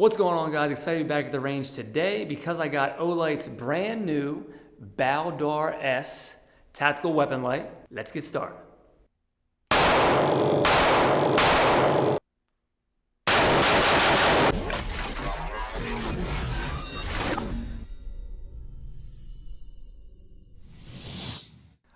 What's going on, guys? Excited to be back at the range today because I got Olight's brand new Baldr S tactical weapon light. Let's get started.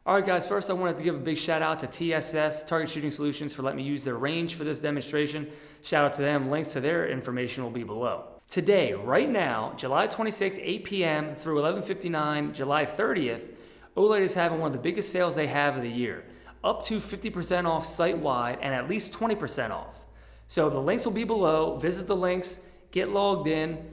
Alright guys, first I wanted to give a big shout out to TSS, Target Shooting Solutions, for letting me use their range for this demonstration. Shout out to them. Links to their information will be below. Today, right now, July 26th, 8 p.m. through 11:59, July 30th, Olight is having one of the biggest sales they have of the year. Up to 50% off site-wide and at least 20% off. So the links will be below. Visit the links, get logged in,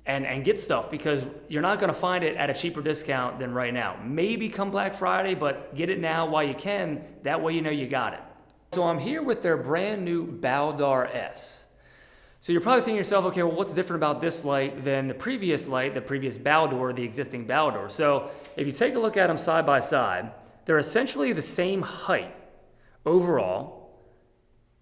and get stuff, because you're not going to find it at a cheaper discount than right now. Maybe come Black Friday, but get it now while you can. That way you know you got it. So I'm here with their brand new Baldr S. So you're probably thinking to yourself, okay, well, what's different about this light than the previous light, the previous Baldr, the existing Baldr? So if you take a look at them side by side, they're essentially the same height overall,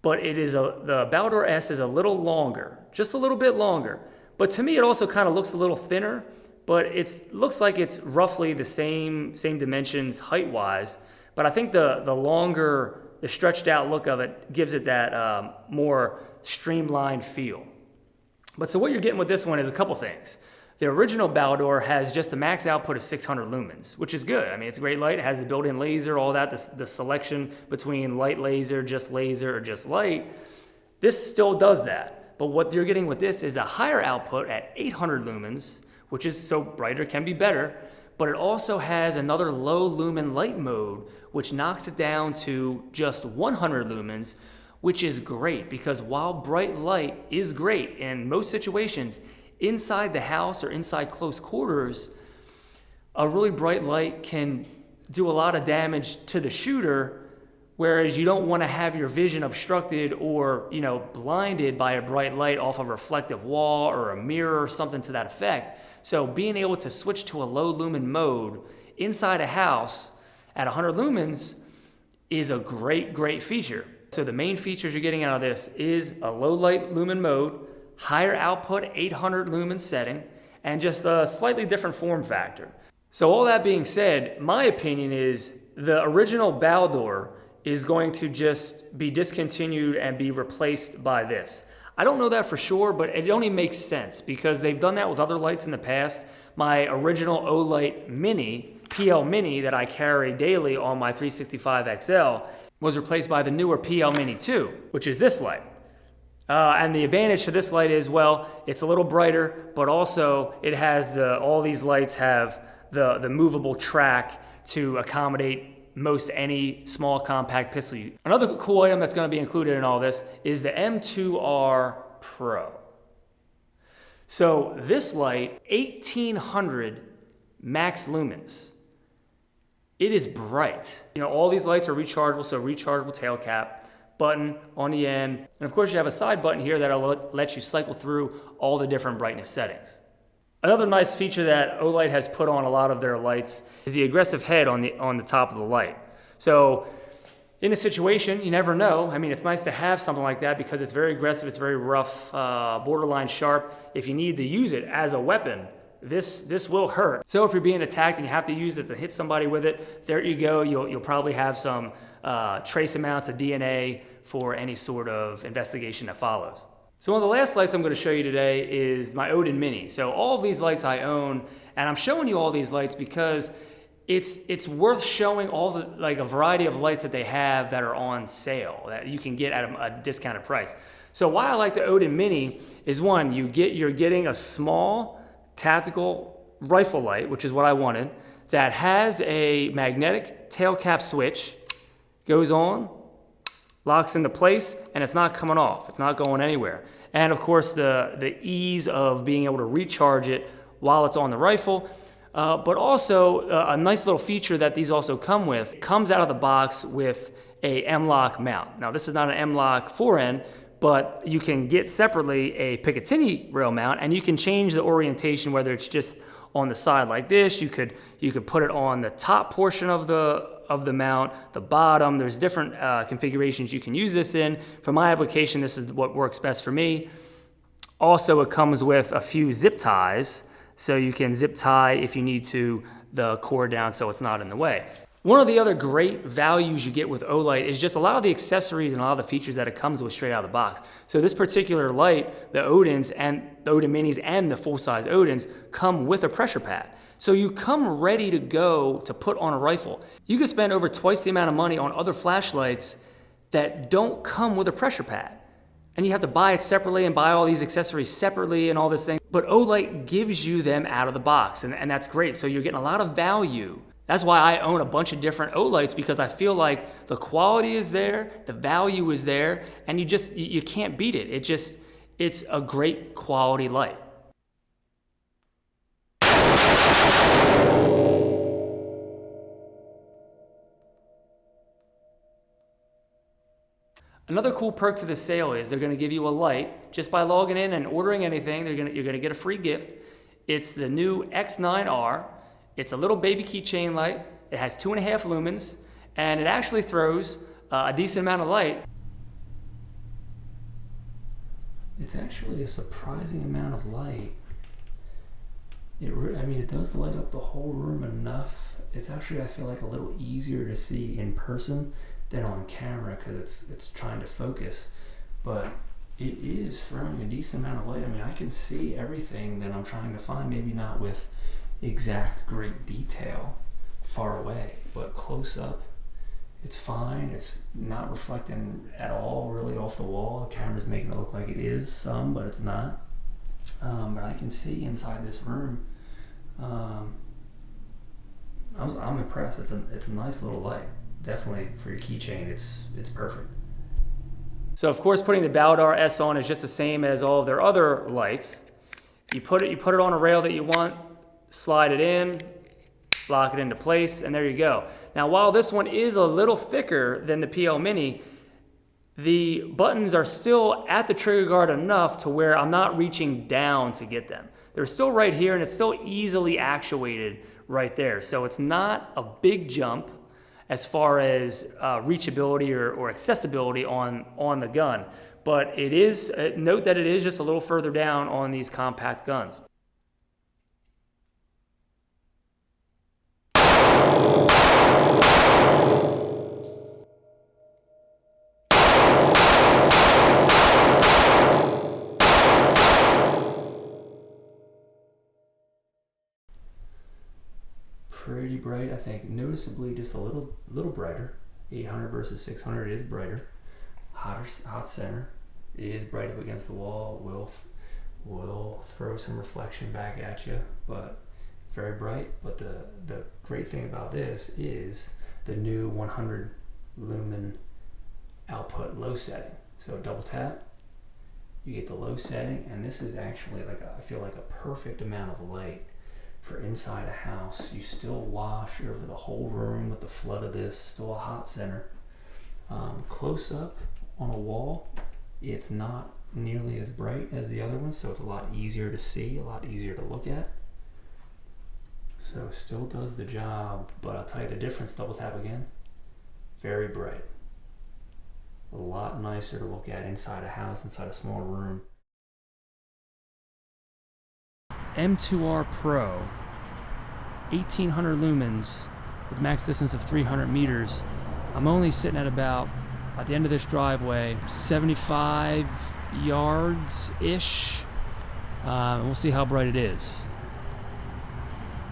but the Baldr S is a little longer, just a little bit longer. But to me, it also kind of looks a little thinner, but it looks like it's roughly the same dimensions height-wise. But I think the longer, the stretched out look of it gives it that more streamlined feel. But so what you're getting with this one is a couple things. The original Baldr has just a max output of 600 lumens, which is good. I mean, it's a great light. It has a built-in laser, all that, the selection between light laser, or just light. This still does that. But what you're getting with this is a higher output at 800 lumens, which is so brighter, can be better, but it also has another low lumen light mode, which knocks it down to just 100 lumens, which is great, because while bright light is great in most situations, inside the house or inside close quarters, a really bright light can do a lot of damage to the shooter, whereas you don't want to have your vision obstructed or, blinded by a bright light off a reflective wall or a mirror or something to that effect. So being able to switch to a low lumen mode inside a house at 100 lumens is a great feature. So the main features you're getting out of this is a low light lumen mode, higher output 800 lumens setting, and just a slightly different form factor. So all that being said, my opinion is the original Baldr is going to just be discontinued and be replaced by this. I don't know that for sure, but it only makes sense because they've done that with other lights in the past. My original Olight Mini, PL Mini, that I carry daily on my 365 XL was replaced by the newer PL Mini 2, which is this light. And the advantage to this light is, well, it's a little brighter, but also it has all these lights have the movable track to accommodate most any small compact pistol. Another cool item that's going to be included in all this is the M2R Pro. So this light, 1800 max lumens. It is bright. All these lights are rechargeable, so rechargeable tail cap, button on the end, and of course you have a side button here that'll let you cycle through all the different brightness settings. Another nice feature that Olight has put on a lot of their lights is the aggressive head on the top of the light. So in a situation, you never know. I mean, it's nice to have something like that because it's very aggressive, it's very rough, borderline sharp. If you need to use it as a weapon, this will hurt. So if you're being attacked and you have to use it to hit somebody with it, there you go. You'll probably have some trace amounts of DNA for any sort of investigation that follows. So one of the last lights I'm going to show you today is my Olight Mini. So all of these lights I own, and I'm showing you all these lights because it's worth showing all a variety of lights that they have that are on sale that you can get at a discounted price. So why I like the Olight Mini is, one, you're getting a small tactical rifle light, which is what I wanted, that has a magnetic tail cap switch, goes on, locks into place, and it's not coming off. It's not going anywhere. And of course, the ease of being able to recharge it while it's on the rifle, but also a nice little feature that these also come with. It comes out of the box with a M-LOK mount. Now, this is not an M-LOK forend, but you can get separately a Picatinny rail mount, and you can change the orientation, whether it's just on the side like this. You could put it on the top portion of the mount, the bottom. There's different configurations you can use this in. For my application, this is what works best for me. Also, it comes with a few zip ties, so you can zip tie if you need to the cord down so it's not in the way. One of the other great values you get with Olight is just a lot of the accessories and a lot of the features that it comes with straight out of the box. So this particular light, the Odins and the Odin Minis and the full-size Odins come with a pressure pad. So you come ready to go to put on a rifle. You can spend over twice the amount of money on other flashlights that don't come with a pressure pad. And you have to buy it separately and buy all these accessories separately and all this thing. But Olight gives you them out of the box, and that's great. So you're getting a lot of value. That's why I own a bunch of different Olights, because I feel like the quality is there, the value is there, and you can't beat it. It's a great quality light. Another cool perk to this sale is they're going to give you a light just by logging in and ordering anything. You're going to get a free gift. It's the new X9R. It's a little baby keychain light. It has 2.5 lumens, and it actually throws a decent amount of light. It's actually a surprising amount of light. It does light up the whole room enough. It's actually, I feel like, a little easier to see in person than on camera because it's trying to focus. But it is throwing a decent amount of light. I mean, I can see everything that I'm trying to find, maybe not with exact great detail far away, but close up, it's fine. It's not reflecting at all really off the wall. The camera's making it look like it is some, but it's not. But I can see inside this room. I'm impressed. It's a nice little light. Definitely for your keychain, it's perfect. So of course, putting the Baldr S on is just the same as all of their other lights. You put it on a rail that you want, slide it in, lock it into place, and there you go. Now, while this one is a little thicker than the PL Mini, the buttons are still at the trigger guard enough to where I'm not reaching down to get them. They're still right here, and it's still easily actuated right there. So it's not a big jump as far as reachability or accessibility on the gun. But it is, note that it is just a little further down on these compact guns. Pretty bright, I think, noticeably just a little brighter. 800 versus 600 is brighter. Hot center. It is bright up against the wall. Will throw some reflection back at you, but very bright. But the great thing about this is the new 100 lumen output low setting. So double tap, you get the low setting, and this is actually I feel like a perfect amount of light for inside a house. You still wash over the whole room with the flood of this, still a hot center. Close up on a wall, it's not nearly as bright as the other ones, so it's a lot easier to see, a lot easier to look at. So still does the job, but I'll tell you the difference. Double tap again, very bright. A lot nicer to look at inside a house, inside a small room. M2R Pro, 1800 lumens with max distance of 300 meters. I'm only sitting at about, at the end of this driveway, 75 yards-ish. We'll see how bright it is.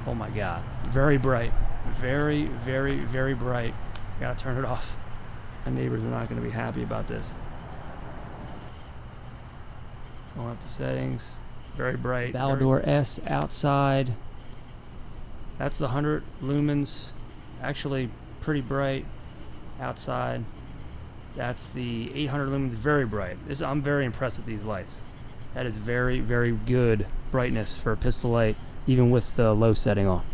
Oh my God, very bright. Very, very, very bright. Gotta turn it off. My neighbors are not gonna be happy about this. Going up the settings. Very bright. Baldr S outside. That's the 100 lumens. Actually pretty bright outside. That's the 800 lumens, very bright. I'm very impressed with these lights. That is very, very good brightness for a pistol light, even with the low setting on.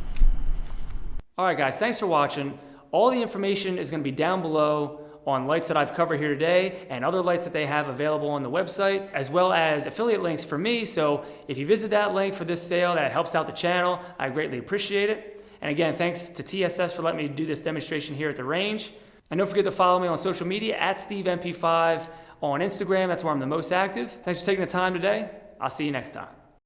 All right guys, thanks for watching. All the information is gonna be down below on lights that I've covered here today and other lights that they have available on the website, as well as affiliate links for me. So if you visit that link for this sale, that helps out the channel. I greatly appreciate it. And again, thanks to TSS for letting me do this demonstration here at the range. And don't forget to follow me on social media at SteveMP5 on Instagram. That's where I'm the most active. Thanks for taking the time today. I'll see you next time.